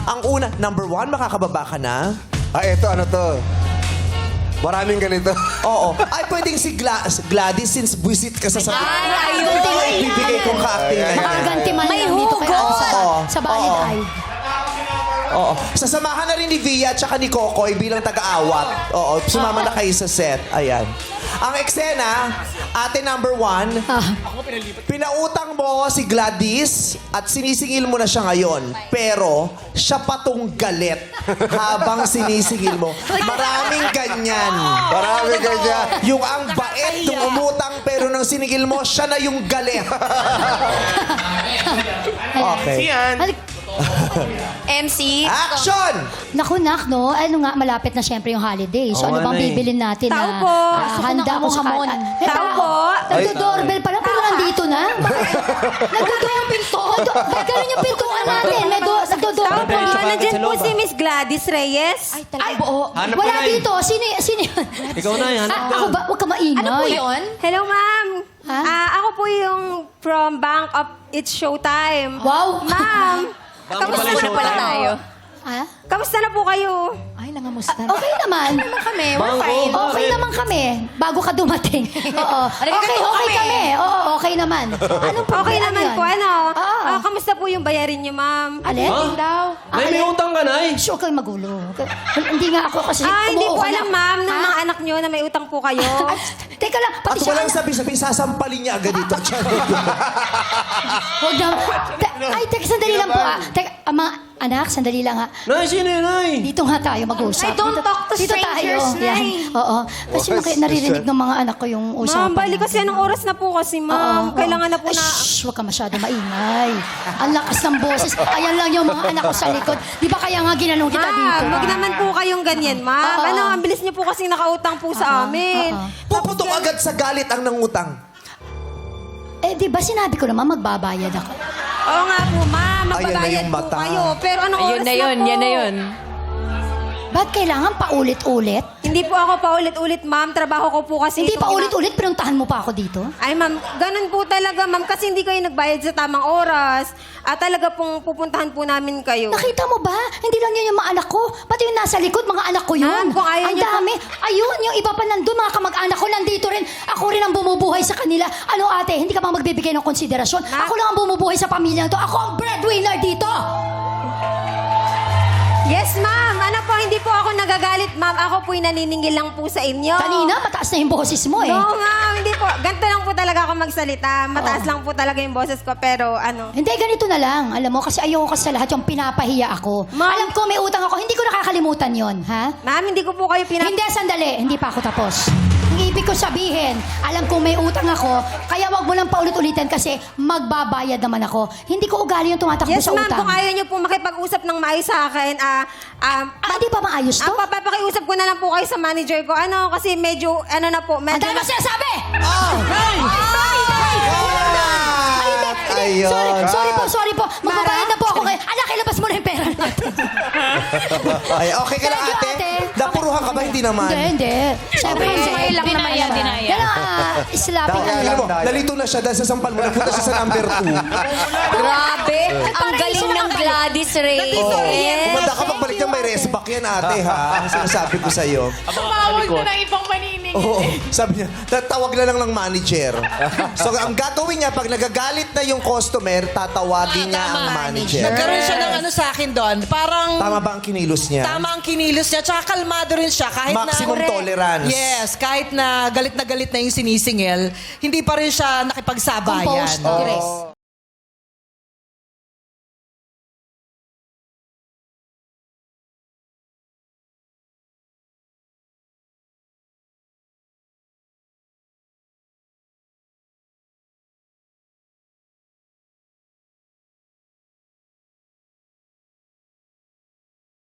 Ang una, number 1, makakababa ka na. Eto, ano to? Maraming ganito. Oo. Ay, pwedeng si Gladys since buwisit ka sa sabi. ayun. Bibigay kong ka-acting na yan. Makaganti man May lang dito kay hugot. Asa sa Valid Oo. Eye. Oo. Sasamahan na rin ni Via at saka ni Kokoy bilang taga-awat. Oo. Sumama na kayo sa set. Ayan. Ang eksena, ate number 1, pinautang mo si Gladys at sinisingil mo na siya ngayon. Pero, siya patong galit habang sinisingil mo. Maraming ganyan. Maraming ganyan. Yung ang bait nung umutang pero nang siningil mo, siya na yung galit. Okay. MC. Action! Naku, nak, no? Ano nga, malapit na siyempre yung holiday. So, ano bang bibilin natin Tao na po. handa ko sa hamon. Tao po. Nagdo-doorbell pala, pero nandito na. Nagdo-door yung pinto. Ba't ganun yung pintuan natin? May nagdo-doorbell. Nandiyan po si Miss Gladys Reyes. Ay, talaga buo. Wala dito. Sino yun? Ikaw na yan. Ako ba? Huwag ka maingay. Ano po yun? Hello, ma'am. Ha? Ako po yung from Bank of It's Showtime. Wow. Ma'am, kamusta na pala tayo? Ha? Kamusta na po kayo? Ay, nangamusta. Okay naman. Kami, we're fine. Okay naman kami. Bago ka dumating. Oo. Okay kami. Oo, okay naman. Anong Okay problema naman yan? po, ano? Oo. Kamusta po yung bayarin niyo, ma'am? Alin? Ha? May utang ka na eh. Sure kayo magulo. Hindi nga ako kasi Hindi umuo po ka na. alam, ma'am, ng Ha? mga anak niyo na may utang po kayo. Ay, teka lang, At pati siya. walang sabi-sabi, sasampalin niya agad dito. Huwag na. Ay, teka, sandali lang po ah. Teka, mga anak, sandali lang ha. Nay, sino yun, Nay? Dito nga tayo mag-usap. Ay, don't talk to Dito strangers, tayo. Yan. Nay. Oo. Kasi naririnig ng mga anak ko yung usapan. Ma'am, balik kasi anong oras na po kasi, ma'am. Oo. Kailangan na po Ay, na... shh, huwag ka masyado maingay. Ang lakas ng boses. Ayan lang yung mga anak ko sa likod. Di ba kaya nga ginanong kita dito? Ma'am, wag naman po kayong ganyan, ma'am. Oo. Ano, ang bilis niyo po kasi nakautang po sa amin. Oo. Puputok agad sa galit ang nangutang. Eh, di ba sinabi ko naman magbabayad ako? Oo nga po, ma'am. Ayan na Magbabayad yung po mata. kayo. Pero anong oras na po? Yan na yun. Ba't kailangan paulit-ulit? Hindi po ako paulit-ulit, ma'am. Trabaho ko po kasi... Hindi itong pa ulit-ulit, pinuntahan mo pa ako dito? Ay, ma'am, ganun po talaga, ma'am. Kasi hindi kayo nagbayad sa tamang oras. At talaga pong pupuntahan po namin kayo. Nakita mo ba? Hindi lang yun yung mga anak ko. Pati yung nasa likod, mga anak ko yun. Ma'am, kung ayaw ang niyo dami. Ayun, yung iba pa nandun, mga kamag-anak ko nandito rin. Ako rin ang bumubuhay sa kanila. Ano ate, hindi ka ba magbibigay ng konsiderasyon? Ma- Ako lang ang bumubuhay sa pamilyang to. Ako ang breadwinner dito. Yes, ma'am. Ano po, hindi po ako nagagalit, ma'am. Ako po'y naniningil lang po sa inyo. Kanina, mataas na yung boses mo eh. No, ma'am. Hindi po. Ganito lang po talaga ako magsalita. Mataas Oo. lang po talaga yung boses ko. Pero ano... Hindi, ganito na lang. Alam mo, kasi ayoko kasi sa lahat yung pinapahiya ako. Ma'am- Alam ko may utang ako. Hindi ko nakakalimutan yon, ha? Ma'am, hindi ko po kayo Hindi, sandali. Hindi pa ako tapos. Ang ibig ko sabihin, alam kong may utang ako, kaya wag mo lang paulit-ulitin kasi magbabayad naman ako. Hindi ko ugali yung tumatakbo Yes, sa ma'am. utang. Kung ayaw niyo po makipag-usap ng maayos sa akin, Hindi ba maayos to? papakiusap ko na lang po kayo sa manager ko. Ano, kasi medyo, ano na po, Ang medyo... dami mo sinasabi! Ayun. Sorry po. Magbabayad na po ako kayo. Anak, ilabas mo na yung pera natin. Ay, okay ka lang, Thank you, ate? ate. Napuruhan ka ba? Hindi naman. Hindi. Siyempre, Okay. lang naman Dinaya, yan. dinaya. Yan ang slapping. Kaya alam mo, nalito na siya dahil sa sampal mo. Napunta siya sa number 2. Grabe! Ang parang galing isa ng na Gladys Reyes. Kumanda ka pagbalik niya, may rest back yan, ate, ha? Sinasabi ko sa'yo. Tumawag na ng ibang maniningil. Oo. Sabi niya, tatawag na lang ng manager. So, ang gagawin niya, pag nagagalit na yung customer, tatawagin niya ang manager. Nagkaroon siya ng ano sa akin doon. Parang Tama ba ang kinilos niya? tama ang kinilos niya. Tsaka kalmado rin siya. Kahit Maximum na, tolerance. Yes, kahit na galit na yung sinisingil, hindi pa rin siya nakipagsabayan. Composed. Oo. Grace.